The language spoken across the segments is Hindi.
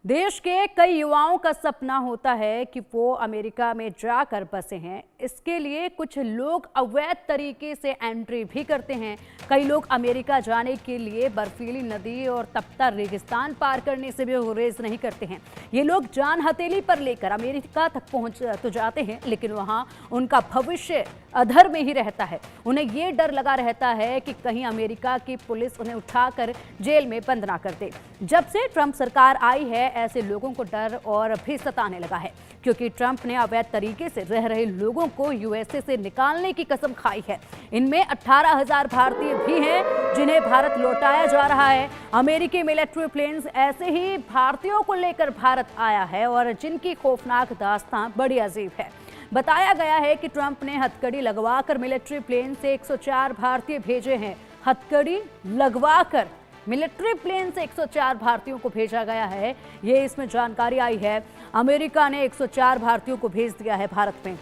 देश के कई युवाओं का सपना होता है कि वो अमेरिका में जाकर बसे हैं। इसके लिए कुछ लोग अवैध तरीके से एंट्री भी करते हैं। कई लोग अमेरिका जाने के लिए बर्फीली नदी और तपता रेगिस्तान पार करने से भी गुरेज नहीं करते हैं। ये लोग जान हथेली पर लेकर अमेरिका तक पहुंच तो जाते हैं, लेकिन वहां उनका भविष्य अधर में ही रहता है। उन्हें ये डर लगा रहता है कि कहीं अमेरिका की पुलिस उन्हें उठाकर जेल में बंद ना कर दे। जब से ट्रंप सरकार आई है, ऐसे लोगों को डर और भी सताने लगा है, क्योंकि ट्रंप ने अवैध तरीके से रह रहे लोगों को यूएसए से निकालने की कसम खाई है। इनमें 18,000 भारतीय भी हैं जिन्हें भारत लौटाया जा रहा है। अमेरिकी मिलिट्री प्लेन्स ऐसे ही भारतीयों को लेकर भारत आया है और जिनकी खौफनाक दास्तां बड़ी अजीब है। बताया गया है कि ट्रंप ने हथकड़ी लगवाकर मिलिट्री प्लेन से 104 भारतीय भेजे हैं। हथकड़ी लगवाकर मिलिट्री प्लेन से 104 भारतीयों को भेजा गया है, ये इसमें जानकारी आई है। अमेरिका ने 104 भारतीयों को भेज दिया है भारत में।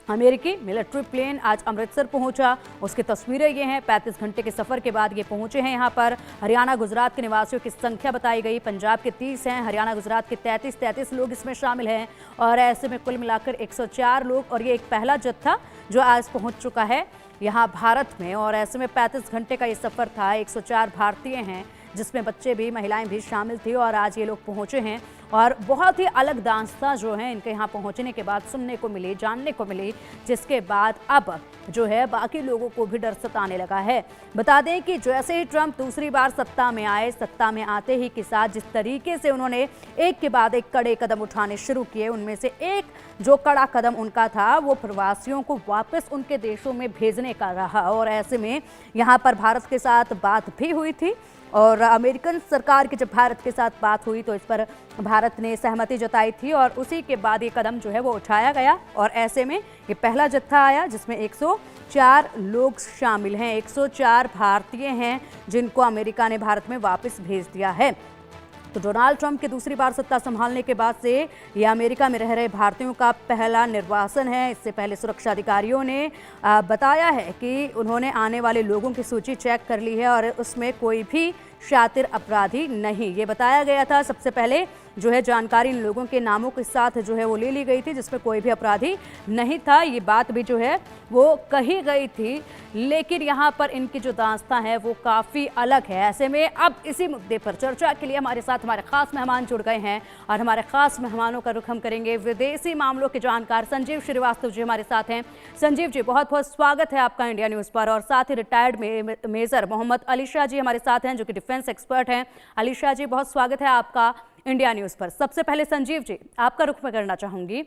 अमेरिकी मिलिट्री प्लेन आज अमृतसर पहुंचा। उसकी तस्वीरें ये हैं। 35 घंटे के सफर के बाद ये पहुंचे हैं यहाँ पर। हरियाणा गुजरात के निवासियों की संख्या बताई गई। पंजाब के 30 हैं, हरियाणा गुजरात के 33 लोग इसमें शामिल हैं और ऐसे में कुल मिलाकर 104 लोग। और ये एक पहला जत्था जो आज पहुंच चुका है यहाँ भारत में। और ऐसे में 35 घंटे का ये सफर था। 104 भारतीय हैं जिसमें बच्चे भी, महिलाएं भी शामिल थी और आज ये लोग पहुंचे हैं। और बहुत ही अलग दास्तां जो है इनके यहाँ पहुंचने के बाद सुनने को मिली, जानने को मिली, जिसके बाद अब जो है बाकी लोगों को भी डर सताने लगा है। बता दें कि जैसे ही ट्रंप दूसरी बार सत्ता में आए, सत्ता में आते ही के साथ जिस तरीके से उन्होंने एक के बाद एक कड़े कदम उठाने शुरू किए, उनमें से एक जो कड़ा कदम उनका था वो प्रवासियों को वापस उनके देशों में भेजने का रहा। और ऐसे में यहाँ पर भारत के साथ बात भी हुई थी और अमेरिकन सरकार की जब भारत के साथ बात हुई तो इस पर भारत ने सहमति जताई थी और उसी के बाद ये कदम जो है वो उठाया गया। और ऐसे में ये पहला जत्था आया जिसमें 104 लोग शामिल हैं। 104 भारतीय हैं जिनको अमेरिका ने भारत में वापस भेज दिया है। तो डोनाल्ड ट्रंप के दूसरी बार सत्ता संभालने के बाद से ये अमेरिका में रह रहे भारतीयों का पहला निर्वासन है। इससे पहले सुरक्षा अधिकारियों ने बताया है कि उन्होंने आने वाले लोगों की सूची चेक कर ली है और उसमें कोई भी शातिर अपराधी नहीं, ये बताया गया था। सबसे पहले जो है जानकारी इन लोगों के नामों के साथ जो है वो ले ली गई थी जिसमें कोई भी अपराधी नहीं था। ये बात भी जो है वो कही गई थी, लेकिन यहाँ पर इनकी जो दास्तां है वो काफ़ी अलग है। ऐसे में अब इसी मुद्दे पर चर्चा के लिए हमारे साथ हमारे खास मेहमान जुड़ गए हैं और हमारे खास मेहमानों का रुख हम करेंगे। विदेशी मामलों के जानकार संजीव श्रीवास्तव जी हमारे साथ हैं। संजीव जी, बहुत बहुत स्वागत है आपका इंडिया न्यूज़ पर। और साथ ही रिटायर्ड मेजर मोहम्मद अली शाह जी हमारे साथ हैं जो कि डिफेंस एक्सपर्ट हैं। अली शाह जी, बहुत स्वागत है आपका इंडिया न्यूज़ पर। सबसे पहले संजीव जी, आपका रुख मैं करना चाहूँगी।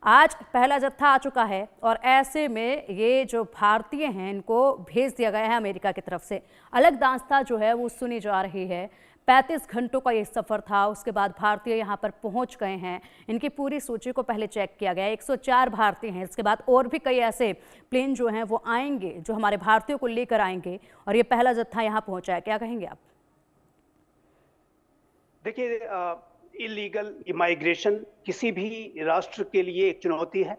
आज पहला जत्था आ चुका है और ऐसे में ये जो भारतीय हैं इनको भेज दिया गया है अमेरिका की तरफ से। अलग दास्तां जो है वो सुनी जा रही है। 35 घंटों का ये सफ़र था, उसके बाद भारतीय यहाँ पर पहुँच गए हैं। इनकी पूरी सूची को पहले चेक किया गया। 104 भारतीय हैं। इसके बाद और भी कई ऐसे प्लेन जो हैं वो आएंगे जो हमारे भारतीयों को लेकर आएंगे और ये पहला जत्था यहाँ पहुँचा है। क्या कहेंगे आप? देखिए, इलीगल इमाइग्रेशन किसी भी राष्ट्र के लिए एक चुनौती है।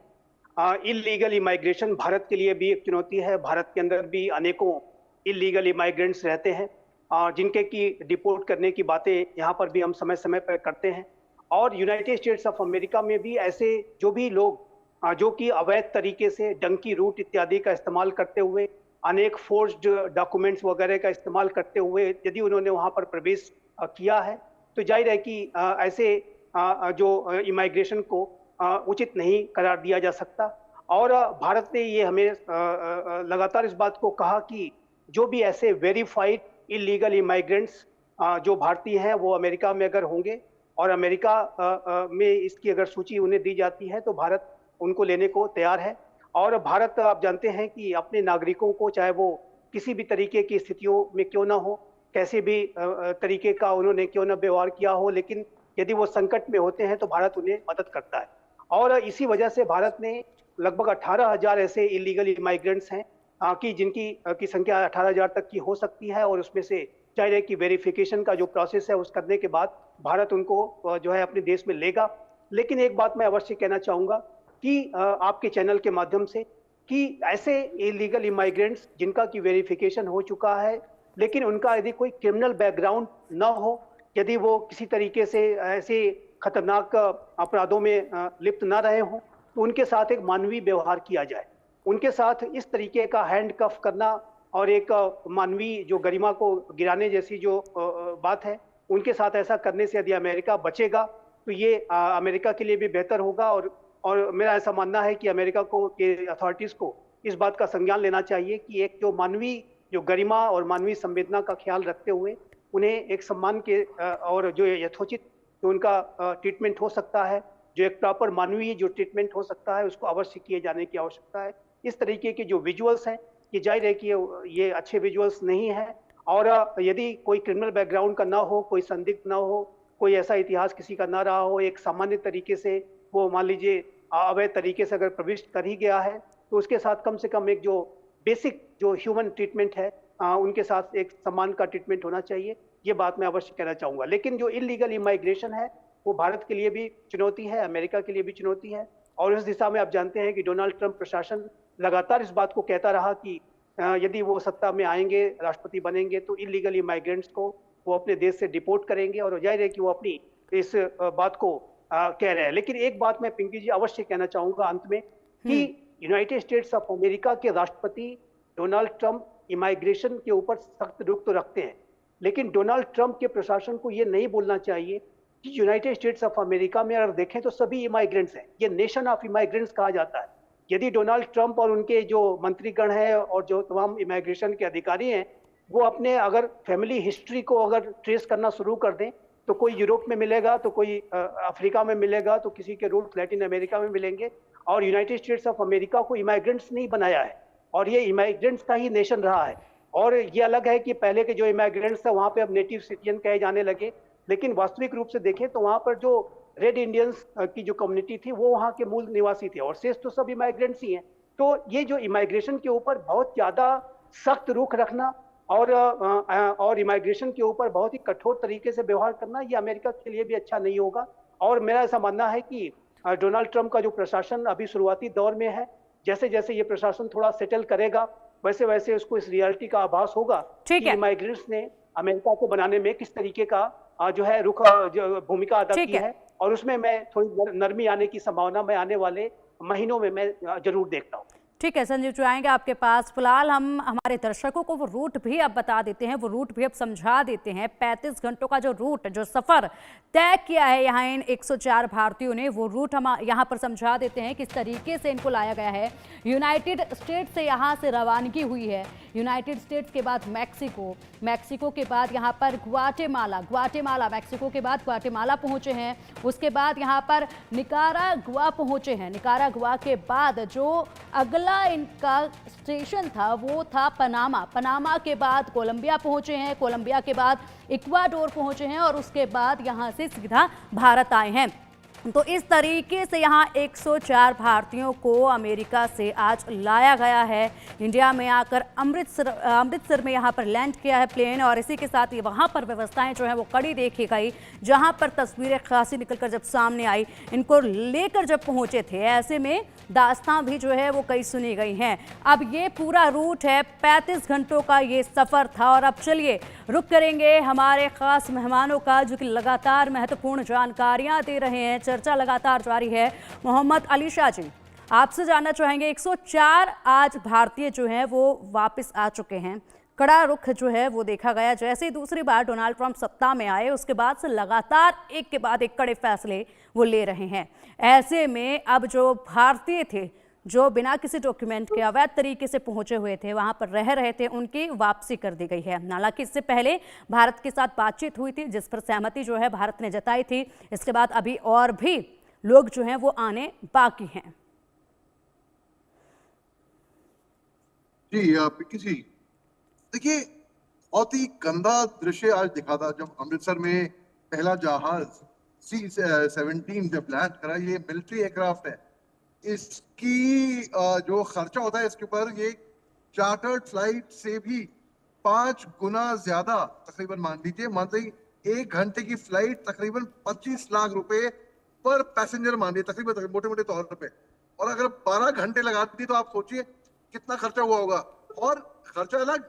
इलीगल इमाइग्रेशन भारत के लिए भी एक चुनौती है। भारत के अंदर भी अनेकों इलीगल इमाइग्रेंट्स रहते हैं जिनके की डिपोर्ट करने की बातें यहाँ पर भी हम समय समय पर करते हैं। और यूनाइटेड स्टेट्स ऑफ अमेरिका में भी ऐसे जो भी लोग जो कि अवैध तरीके से डंकी रूट इत्यादि का इस्तेमाल करते हुए, अनेक फोर्स्ड डॉक्यूमेंट्स वगैरह का इस्तेमाल करते हुए यदि उन्होंने वहाँ पर प्रवेश किया है तो जाहिर है कि ऐसे जो इमाइग्रेशन को उचित नहीं करार दिया जा सकता। और भारत ने ये हमें लगातार इस बात को कहा कि जो भी ऐसे वेरीफाइड इलीगल इमाइग्रेंट्स जो भारतीय हैं वो अमेरिका में अगर होंगे और अमेरिका में इसकी अगर सूची उन्हें दी जाती है तो भारत उनको लेने को तैयार है। और भारत, आप जानते हैं कि अपने नागरिकों को, चाहे वो किसी भी तरीके की स्थितियों में क्यों ना हो, कैसे भी तरीके का उन्होंने क्यों न व्यवहार किया हो, लेकिन यदि वो संकट में होते हैं तो भारत उन्हें मदद करता है। और इसी वजह से भारत ने लगभग 18,000 ऐसे इलीगल इमाइग्रेंट्स हैं कि जिनकी की संख्या 18,000 तक की हो सकती है। और उसमें से जाहिर है कि वेरिफिकेशन का जो प्रोसेस है उस करने के बाद भारत उनको जो है अपने देश में लेगा। लेकिन एक बात मैं अवश्य कहना चाहूँगा कि आपके चैनल के माध्यम से कि ऐसे इलीगल इमाइग्रेंट्स जिनका की वेरिफिकेशन हो चुका है लेकिन उनका यदि कोई क्रिमिनल बैकग्राउंड न हो, यदि वो किसी तरीके से ऐसे खतरनाक अपराधों में लिप्त ना रहे हों, तो उनके साथ एक मानवीय व्यवहार किया जाए। उनके साथ इस तरीके का हैंडकफ करना और एक मानवीय जो गरिमा को गिराने जैसी जो बात है, उनके साथ ऐसा करने से यदि अमेरिका बचेगा तो ये अमेरिका के लिए भी बेहतर होगा। और मेरा ऐसा मानना है कि अमेरिका को के अथॉरिटीज को इस बात का संज्ञान लेना चाहिए कि एक जो मानवीय जो गरिमा और मानवीय संवेदना का ख्याल रखते हुए उन्हें एक सम्मान के और जो यथोचित जो उनका ट्रीटमेंट हो सकता है, जो एक प्रॉपर मानवीय जो ट्रीटमेंट हो सकता है, उसको अवश्य किए जाने की आवश्यकता है। इस तरीके के जो विजुअल्स हैं, ये जाहिर है कि ये अच्छे विजुअल्स नहीं है। और यदि कोई क्रिमिनल बैकग्राउंड का ना हो, कोई संदिग्ध ना हो, कोई ऐसा इतिहास किसी का ना रहा हो, एक सामान्य तरीके से वो मान लीजिए अवैध तरीके से अगर प्रविष्ट कर ही गया है, तो उसके साथ कम से कम एक जो बेसिक जो ह्यूमन ट्रीटमेंट है, उनके साथ एक सम्मान का ट्रीटमेंट होना चाहिए। ये बात मैं अवश्य कहना चाहूंगा। लेकिन जो इलीगल इमाइग्रेशन है वो भारत के लिए भी चुनौती है, अमेरिका के लिए भी चुनौती है। और इस दिशा में आप जानते हैं कि डोनाल्ड ट्रंप प्रशासन लगातार इस बात को कहता रहा कि यदि वो सत्ता में आएंगे, राष्ट्रपति बनेंगे, तो इलीगल इमाइग्रेंट्स को वो अपने देश से डिपोर्ट करेंगे। और जाहिर है कि वो अपनी इस बात को कह रहे हैं। लेकिन एक बात मैं पिंकी जी अवश्य कहना चाहूंगा अंत में कि यूनाइटेड स्टेट्स ऑफ अमेरिका के राष्ट्रपति डोनाल्ड ट्रंप इमाइग्रेशन के ऊपर सख्त रुख तो रखते हैं, लेकिन डोनाल्ड ट्रंप के प्रशासन को ये नहीं बोलना चाहिए कि यूनाइटेड स्टेट्स ऑफ अमेरिका में अगर देखें तो सभी इमाइग्रेंट्स हैं। ये नेशन ऑफ इमाइग्रेंट्स कहा जाता है। यदि डोनाल्ड ट्रंप और उनके जो मंत्रीगण हैं और जो तमाम इमाइग्रेशन के अधिकारी हैं, वो अपने अगर फैमिली हिस्ट्री को अगर ट्रेस करना शुरू कर दें, तो कोई यूरोप में मिलेगा, तो कोई अफ्रीका में मिलेगा, तो किसी के रूट लैटिन अमेरिका में मिलेंगे। और यूनाइटेड स्टेट्स ऑफ अमेरिका को इमाइग्रेंट्स नहीं बनाया है, और ये इमाइग्रेंट्स का ही नेशन रहा है। और ये अलग है कि पहले के जो इमाइग्रेंट्स थे वहाँ पे अब नेटिव सिटीजन कहे जाने लगे, लेकिन वास्तविक रूप से देखें तो वहाँ पर जो रेड इंडियंस की जो कम्युनिटी थी वो वहाँ के मूल निवासी थे, और शेष तो सब इमाइग्रेंट्स ही हैं। तो ये जो इमाइग्रेशन के ऊपर बहुत ज़्यादा सख्त रुख रखना और इमाइग्रेशन के ऊपर बहुत ही कठोर तरीके से व्यवहार करना, ये अमेरिका के लिए भी अच्छा नहीं होगा। और मेरा ऐसा मानना है कि डोनाल्ड ट्रंप का जो प्रशासन अभी शुरुआती दौर में है, जैसे जैसे ये प्रशासन थोड़ा सेटल करेगा, वैसे वैसे उसको इस रियलिटी का आभास होगा कि इमाइग्रेंट्स ने अमेरिका को बनाने में किस तरीके का जो है रुख भूमिका अदा की है। और उसमें मैं थोड़ी नरमी आने की संभावना मैं आने वाले महीनों में मैं जरूर देखता हूँ। ठीक है संजीव जी, आएंगे आपके पास। फिलहाल हम हमारे दर्शकों को वो रूट भी अब बता देते हैं, वो रूट भी अब समझा देते हैं। 35 घंटों का जो रूट, जो सफ़र तय किया है यहाँ इन 104 भारतीयों ने, वो रूट हम यहाँ पर समझा देते हैं किस तरीके से इनको लाया गया है। यूनाइटेड स्टेट्स से यहाँ से रवानगी हुई है। यूनाइटेड स्टेट्स के बाद मैक्सिको, मैक्सिको के बाद यहाँ पर ग्वाटेमाला, मैक्सिको के बाद ग्वाटेमाला पहुँचे हैं। उसके बाद यहाँ पर निकारागुआ पहुँचे हैं। निकारागुआ के बाद जो अगला इनका स्टेशन था वो था पनामा के बाद कोलंबिया पहुंचे हैं। कोलंबिया के बाद इक्वाडोर पहुंचे हैं और उसके बाद यहां से सीधा भारत आए हैं। तो इस तरीके से यहाँ 104 भारतीयों को अमेरिका से आज लाया गया है। इंडिया में आकर अमृतसर में यहाँ पर लैंड किया है प्लेन, और इसी के साथ ही वहाँ पर व्यवस्थाएं जो है वो कड़ी देखी गई। जहाँ पर तस्वीरें खासी निकलकर जब सामने आई, इनको लेकर जब पहुँचे थे, ऐसे में दास्तां भी जो है वो कई सुनी गई हैं। अब ये पूरा रूट है, 35 घंटों का ये सफ़र था। और अब चलिए रुक करेंगे हमारे ख़ास मेहमानों का, जो कि लगातार महत्वपूर्ण जानकारियाँ दे रहे हैं। चर्चा लगातार जारी है। मोहम्मद अली शाह जी, आपसे जानना चाहेंगे, 104 आज भारतीय जो हैं वो वापस आ चुके हैं। कड़ा रुख जो है वो देखा गया। जैसे ही दूसरी बार डोनाल्ड ट्रंप सत्ता में आए, उसके बाद से लगातार एक के बाद एक कड़े फैसले वो ले रहे हैं। ऐसे में अब जो भारतीय थे, जो बिना किसी डॉक्यूमेंट के अवैध तरीके से पहुंचे हुए थे, वहां पर रह रहे थे, उनकी वापसी कर दी गई है। हालांकि इससे पहले भारत के साथ बातचीत हुई थी, जिस पर सहमति जो है भारत ने जताई थी। इसके बाद अभी और भी लोग जो हैं वो आने बाकी हैं। जी पिंकी जी, देखिए बहुत ही गंदा दृश्य आज दिखा था जब अमृतसर में पहला जहाज C-17 जब लैंड करा। ये मिलिट्री एयरक्राफ्ट है, इसकी जो खर्चा होता है इसके ऊपर, ये चार्टर्ड फ्लाइट से भी 5 गुना ज्यादा, तकरीबन मान लीजिए 1 घंटे की फ्लाइट तकरीबन 25 लाख रुपए पर पैसेंजर मान लीजिए, तकरीबन मोटे मोटे तौर पे। और अगर 12 घंटे लगा दी तो आप सोचिए कितना खर्चा हुआ होगा। और खर्चा अलग,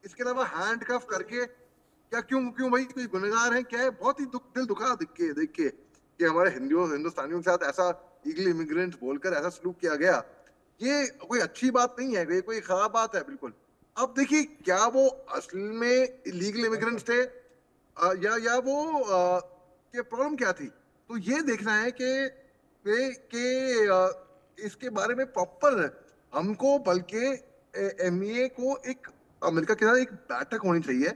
इसके अलावा हैंडकफ करके, क्या क्यों भाई कोई गुनहगार है क्या है? बहुत ही दिल दुखा देख के कि हमारे हिंदुस्तानियों के साथ ऐसा ईगल इमिग्रेंट्स बोलकर ऐसा सलूक किया गया, ये कोई अच्छी बात नहीं है, ये कोई खराब बात है बिल्कुल। अब देखिए, क्या वो असल में इलीगल इमिग्रेंट्स थे या वो कि प्रॉब्लम क्या थी? तो ये देखना है कि इसके बारे में प्रॉपर हमको, बल्कि एमईए को एक अमेरिका के साथ एक बैठक होनी चाहिए,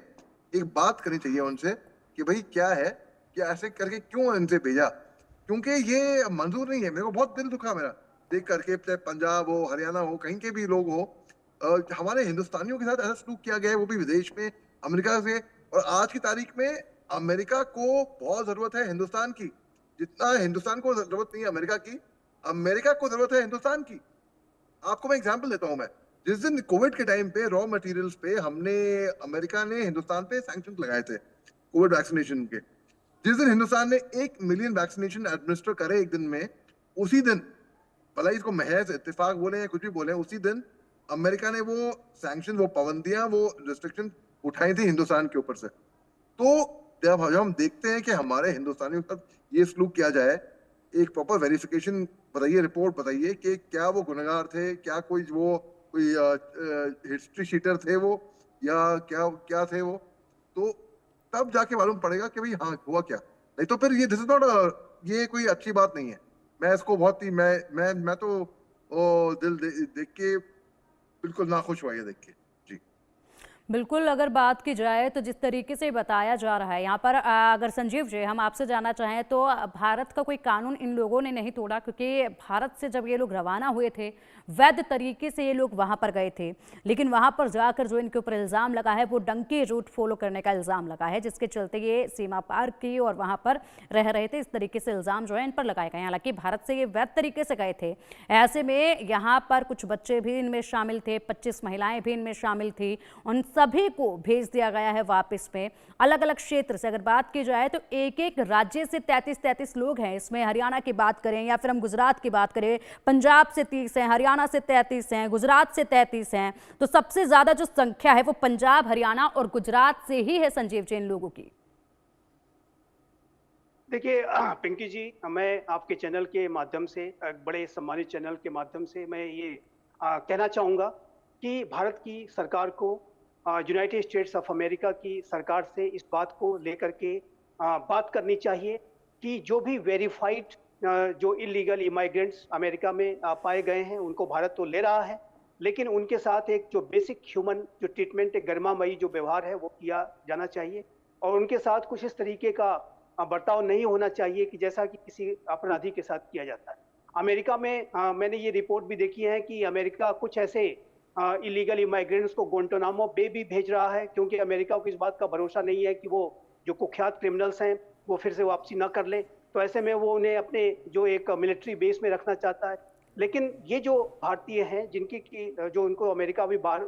एक बात करनी चाहिए उनसे कि भाई क्या है, कि ऐसे करके क्यों इनसे भेजा, क्योंकि ये मंजूर नहीं है। मेरे को बहुत दिल दुखा मेरा देख करके, चाहे पंजाब हो, हरियाणा हो, कहीं के भी लोग हो, हमारे हिंदुस्तानियों के साथ ऐसा सलूक किया गया है, वो भी विदेश में, अमेरिका से। और आज की तारीख में अमेरिका को बहुत जरूरत है हिंदुस्तान की, जितना हिंदुस्तान को जरूरत नहीं है अमेरिका की, अमेरिका को जरूरत है हिंदुस्तान की। आपको मैं एग्जांपल देता हूं। मैं जिस दिन कोविड के टाइम पे रॉ मटेरियल्स पे अमेरिका ने हिंदुस्तान पे सैंक्शन लगाए थे कोविड वैक्सीनेशन के, जिस दिन हिंदुस्तान ने 1 मिलियन वैक्सीनेशन एडमिनिस्टर करे एक दिन में, उसी दिन, भला इसको महज इत्तेफाक बोले या कुछ भी बोले, उसी दिन अमेरिका ने वो सैंक्शन, वो पाबंदियां, वो रिस्ट्रिक्शन उठाई थी हिंदुस्तान के ऊपर से। तो जब हम देखते हैं कि हमारे हिंदुस्तानियों के साथ ये सलूक किया जाए, एक प्रॉपर वेरिफिकेशन बताइए, रिपोर्ट बताइए कि क्या वो गुनहगार थे, क्या कोई हिस्ट्री शीटर थे वो, या क्या क्या थे वो, तो तब जाके मालूम पड़ेगा कि भाई हाँ हुआ क्या। नहीं तो फिर ये दिस इज नॉट, ये कोई अच्छी बात नहीं है। मैं इसको बहुत ही मैं तो देख के बिल्कुल नाखुश हुआ ये देख के। जी बिल्कुल, अगर बात की जाए तो जिस तरीके से बताया जा रहा है यहाँ पर, अगर संजीव जी हम आपसे जानना चाहें तो भारत का कोई कानून इन लोगों ने नहीं तोड़ा, क्योंकि भारत से जब ये लोग रवाना हुए थे वैध तरीके से ये लोग वहाँ पर गए थे, लेकिन वहाँ पर जाकर जो इनके ऊपर इल्ज़ाम लगा है वो डंकी रूट फॉलो करने का इल्ज़ाम लगा है, जिसके चलते ये सीमा पार की और वहाँ पर रह रहे थे। इस तरीके से इल्ज़ाम जो है इन पर लगाए गए। हालांकि भारत से ये वैध तरीके से गए थे। ऐसे में यहाँ पर कुछ बच्चे भी इनमें शामिल थे, 25 महिलाएं भी इनमें शामिल थी, उन सभी को भेज दिया गया है वापस में। अलग अलग क्षेत्र से अगर बात की जाए तो एक एक राज्य से 33 लोग हैं इसमें। हरियाणा की बात करें या फिर हम गुजरात की बात करें, पंजाब से 30 हैं, हरियाणा से 33 हैं, गुजरात से 33 हैं। तो सबसे ज्यादा जो संख्या है वो पंजाब, हरियाणा और गुजरात से ही है संजीव जी इन लोगों की। देखिए पिंकी जी, मैं आपके चैनल के माध्यम से, बड़े सम्मानित चैनल के माध्यम से मैं ये कहना चाहूँगा कि भारत की सरकार को यूनाइटेड स्टेट्स ऑफ अमेरिका की सरकार से इस बात को लेकर के बात करनी चाहिए कि जो भी वेरीफाइड जो इलीगल इमाइग्रेंट्स अमेरिका में पाए गए हैं उनको भारत तो ले रहा है, लेकिन उनके साथ एक जो बेसिक ह्यूमन जो ट्रीटमेंट, एक गरिमामयी जो व्यवहार है वो किया जाना चाहिए। और उनके साथ कुछ इस तरीके का बर्ताव नहीं होना चाहिए कि जैसा कि किसी अपराधी के साथ किया जाता है। अमेरिका में मैंने ये रिपोर्ट भी देखी है कि अमेरिका कुछ ऐसे इलीगल इमाइग्रेंट्स को गुआंटानामो बे भी भेज रहा है, क्योंकि अमेरिका को इस बात का भरोसा नहीं है कि वो जो कुख्यात क्रिमिनल्स हैं वो फिर से वापसी ना कर लें। तो ऐसे में वो उन्हें अपने जो एक मिलिट्री बेस में रखना चाहता है। लेकिन ये जो भारतीय हैं जिनकी जो उनको अमेरिका अभी बाहर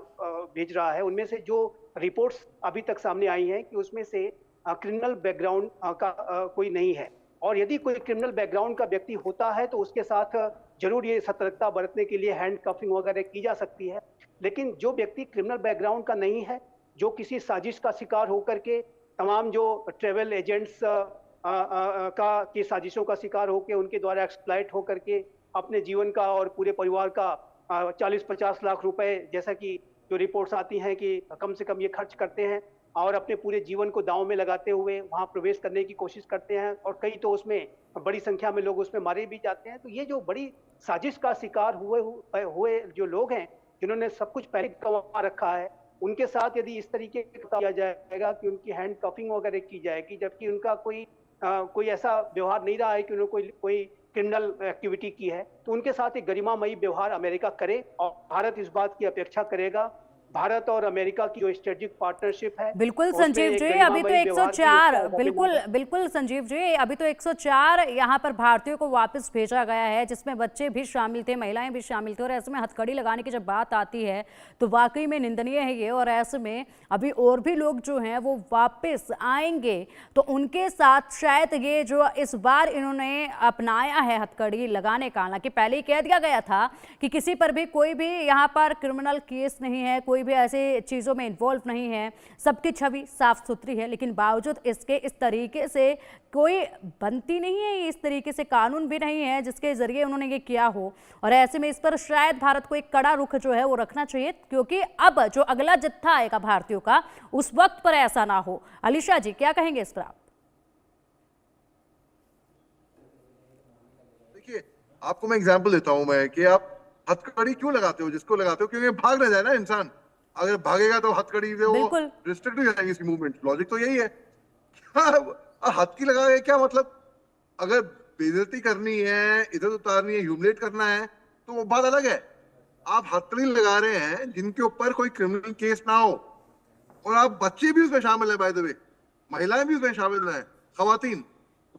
भेज रहा है, उनमें से जो रिपोर्ट्स अभी तक सामने आई हैं कि उसमें से क्रिमिनल बैकग्राउंड का कोई नहीं है। और यदि कोई क्रिमिनल बैकग्राउंड का व्यक्ति होता है तो उसके साथ जरूर ये सतर्कता बरतने के लिए हैंड कफिंग वगैरह की जा सकती है। लेकिन जो व्यक्ति क्रिमिनल बैकग्राउंड का नहीं है, जो किसी साजिश का शिकार होकर के, तमाम जो ट्रेवल एजेंट्स की साजिशों का शिकार होकर उनके द्वारा एक्सप्लॉइट होकर के अपने जीवन का और पूरे परिवार का 40-50 लाख रुपए, जैसा कि जो रिपोर्ट्स आती हैं कि कम से कम ये खर्च करते हैं और अपने पूरे जीवन को दांव में लगाते हुए वहां प्रवेश करने की कोशिश करते हैं, और कई तो उसमें बड़ी संख्या में लोग उसमें मारे भी जाते हैं। तो ये जो बड़ी साजिश का शिकार हुए जो लोग हैं, जिन्होंने सब कुछ पहले कमा रखा है, उनके साथ यदि इस तरीके का किया जाएगा कि उनकी हैंड कफिंग वगैरह की जाएगी, जबकि उनका कोई ऐसा व्यवहार नहीं रहा है कि उन्होंने कोई क्रिमिनल एक्टिविटी की है, तो उनके साथ एक गरिमामयी व्यवहार अमेरिका करे। और भारत इस बात की अपेक्षा करेगा, भारत और अमेरिका की जो स्ट्रेटेजिक पार्टनरशिप है। बिल्कुल संजीव जी, अभी तो 104, बिल्कुल संजीव जी, अभी तो 104 यहाँ पर भारतीयों को वापस भेजा गया है, जिसमें बच्चे भी शामिल थे, महिलाएं भी शामिल थे। और ऐसे में हथकड़ी लगाने की जब बात आती है तो वाकई में निंदनीय है ये। और ऐसे में अभी और भी लोग जो हैं वो वापस आएंगे, तो उनके साथ शायद ये जो इस बार इन्होंने अपनाया है हथकड़ी लगाने का, हालांकि पहले ही कह दिया गया था कि किसी पर भी कोई भी यहाँ पर क्रिमिनल केस नहीं है, कोई कोई भी ऐसी चीज़ों में इन्वॉल्व नहीं है, सबकी छवि साफ सुथरी है, लेकिन बावजूद इसके इस तरीके से कोई बनती नहीं है, इस तरीके से कानून भी नहीं है जिसके जरिए उन्होंने ये किया हो। और ऐसे में इस पर शायद भारत को एक कड़ा रुख जो है वो रखना चाहिए, क्योंकि अब जो अगला जत्था आएगा भारतीयों का उस वक्त पर ऐसा ना हो। अलीशा जी क्या कहेंगे इस पर आप? देखिए, आपको मैं एग्जांपल देता हूं मैं कि आप हथकड़ी क्यों लगाते हो, जिसको लगाते हो क्योंकि भाग ना जाए ना इंसान। अगर भागेगा तो हथकड़ी से वो बिल्कुल। रिस्ट्रिक्ट हो जाएगी इसकी मूवमेंट। लॉजिक तो यही है। हाथ की लगा के क्या मतलब? अगर बेइज्जती करनी है, इधर उतारनी है, ह्यूमिलेट करना है तो वो बात अलग है। आप हथकड़ी लगा रहे हैं जिनके ऊपर कोई क्रिमिनल केस ना हो, और आप बच्चे भी उसमें शामिल है, बाय द वे महिलाएं भी उसमें शामिल हैं, खवातीन,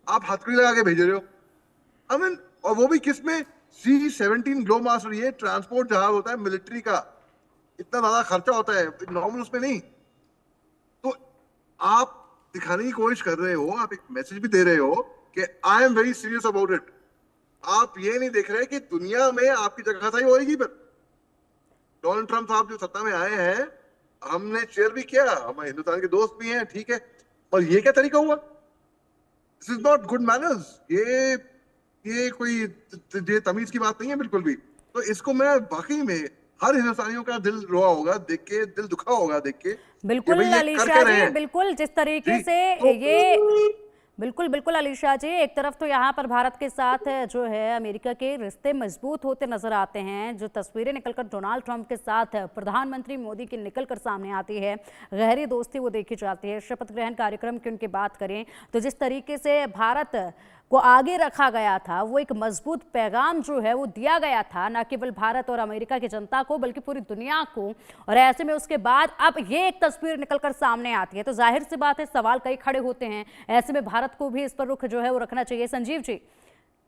आप हथकड़ी लगा के भेज रहे हो। आई मीन, और वो भी किस में? C-17 ग्लोमास्टर, ये ट्रांसपोर्ट जहाज होता है मिलिट्री का, इतना ज्यादा खर्चा होता है, नॉर्मल उसमें नहीं। तो आप दिखाने की कोशिश कर रहे हो, आप एक मैसेज भी दे रहे हो कि I am very serious about it. आप ये नहीं देख रहे कि दुनिया में आपकी जगह सही होएगी। पर डोनाल्ड ट्रंप साहब जो सत्ता में आए हैं, हमने चेयर भी किया, हमारे हिंदुस्तान के दोस्त भी हैं, ठीक है, और ये क्या तरीका हुआ? This is not good manners. ये कोई ये तमीज की बात नहीं है बिल्कुल भी। तो इसको मैं वाकई में हर हिंदुस्तानियों का दिल रोआ होगा देख के, दिल दुखा होगा देख के। बिल्कुल अलीशा जी, बिल्कुल जिस तरीके से ये बिल्कुल अलीशा जी, एक तरफ तो यहाँ पर भारत के साथ जो है अमेरिका के रिश्ते मजबूत होते नजर आते हैं, जो तस्वीरें निकलकर डोनाल्ड ट्रंप के साथ प्रधानमंत्री मोदी की निकलकर सामने आती है, गहरी दोस्ती वो देखी जाती है। शपथ ग्रहण कार्यक्रम की उनकी बात करें तो जिस तरीके से भारत को आगे रखा गया था, वो एक मजबूत पैगाम जो है वो दिया गया था, न केवल भारत और अमेरिका की जनता को बल्कि पूरी दुनिया को। और ऐसे में उसके बाद अब ये एक तस्वीर निकलकर सामने आती है तो जाहिर सी बात है सवाल कई खड़े होते हैं। ऐसे में भारत को भी इस पर रुख जो है वो रखना चाहिए। संजीव जी,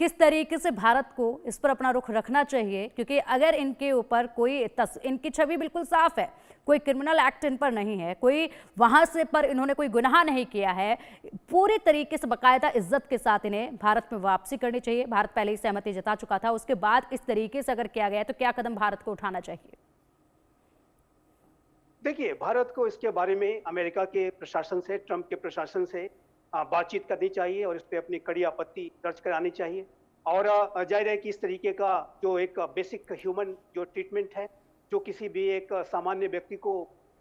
किस तरीके से भारत को इस पर अपना रुख रखना चाहिए? क्योंकि अगर इनके ऊपर कोई इनकी छवि बिल्कुल साफ है, कोई क्रिमिनल एक्ट इन पर नहीं है, कोई वहां से पर इन्होंने कोई गुनाह नहीं किया है, पूरी तरीके से बाकायदा इज्जत के साथ इन्हें भारत में वापसी करनी चाहिए। भारत पहले ही सहमति जता चुका था, उसके बाद इस तरीके से अगर किया गया तो क्या कदम भारत को उठाना चाहिए? देखिए, भारत को इसके बारे में अमेरिका के प्रशासन से, ट्रंप के प्रशासन से बातचीत करनी चाहिए और इस पर अपनी कड़ी आपत्ति दर्ज करानी चाहिए। और जाहिर है कि इस तरीके का जो एक बेसिक ह्यूमन जो ट्रीटमेंट है, जो किसी भी एक सामान्य व्यक्ति को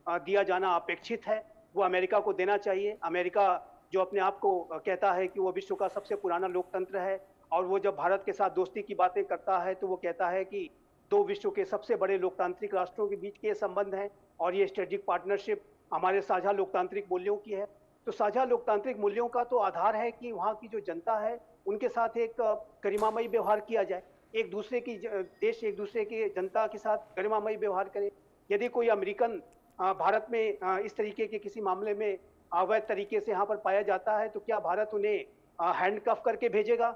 दिया जाना अपेक्षित है, वो अमेरिका को देना चाहिए। अमेरिका जो अपने आप को कहता है कि वो विश्व का सबसे पुराना लोकतंत्र है, और वो जब भारत के साथ दोस्ती की बातें करता है तो वो कहता है कि दो विश्व के सबसे बड़े लोकतांत्रिक राष्ट्रों के बीच के संबंध हैं और ये स्ट्रेटेजिक पार्टनरशिप हमारे साझा लोकतांत्रिक मूल्यों की है। तो साझा लोकतांत्रिक मूल्यों का तो आधार है कि वहाँ की जो जनता है उनके साथ एक गरिमामयी व्यवहार किया जाए, एक दूसरे की देश एक दूसरे की जनता के साथ गरिमामयी व्यवहार करे। यदि कोई अमेरिकन भारत में इस तरीके के किसी मामले में अवैध तरीके से यहाँ पर पाया जाता है तो क्या भारत उन्हें हैंडकफ करके भेजेगा?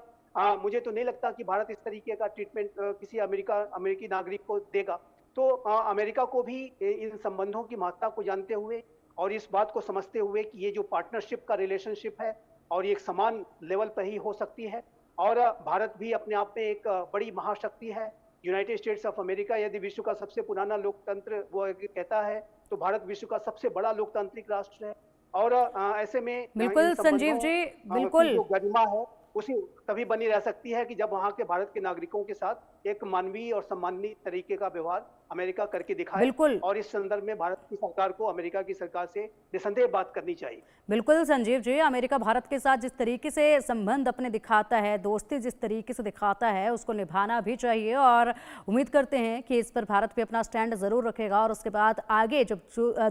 मुझे तो नहीं लगता कि भारत इस तरीके का ट्रीटमेंट किसी अमेरिकी नागरिक को देगा। तो अमेरिका को भी इन संबंधों की महत्ता को जानते हुए और इस बात को समझते हुए कि ये जो पार्टनरशिप का रिलेशनशिप है और ये एक समान लेवल पर ही हो सकती है, और भारत भी अपने आप में एक बड़ी महाशक्ति है। यूनाइटेड स्टेट्स ऑफ अमेरिका यदि विश्व का सबसे पुराना लोकतंत्र वो कहता है तो भारत विश्व का सबसे बड़ा लोकतांत्रिक राष्ट्र है। और ऐसे में बिल्कुल संजीव जी, बिल्कुल जो गरिमा है उसी तभी बनी रह सकती है कि जब वहां के भारत के नागरिकों के साथ एक मानवीय और सम्माननीय तरीके का व्यवहार अमेरिका करके दिखाए। बिल्कुल। और इस संदर्भ में भारत की सरकार को अमेरिका की सरकार से निसंदेह बात करनी चाहिए। बिल्कुल संजीव जी, अमेरिका भारत के साथ जिस तरीके से संबंध अपने दिखाता है, दोस्ती जिस तरीके से दिखाता है, उसको निभाना भी चाहिए और उम्मीद करते हैं कि इस पर भारत भी अपना स्टैंड जरूर रखेगा और उसके बाद आगे जब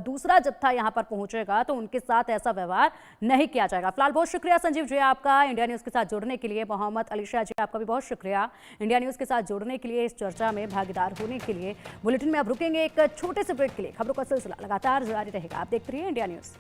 दूसरा जत्था यहाँ पर पहुंचेगा तो उनके साथ ऐसा व्यवहार नहीं किया जाएगा। फिलहाल बहुत शुक्रिया संजीव जी आपका इंडिया न्यूज़ के साथ जुड़ने के लिए। मोहम्मद अलीशा जी आपका भी बहुत शुक्रिया इंडिया न्यूज़ के साथ जुड़ने के लिए, इस चर्चा में भागीदार होने के लिए। बुलेटिन में अब रुकेंगे एक छोटे से ब्रेक के लिए। खबरों का सिलसिला लगातार जारी रहेगा, आप देखते रहिए इंडिया न्यूज़।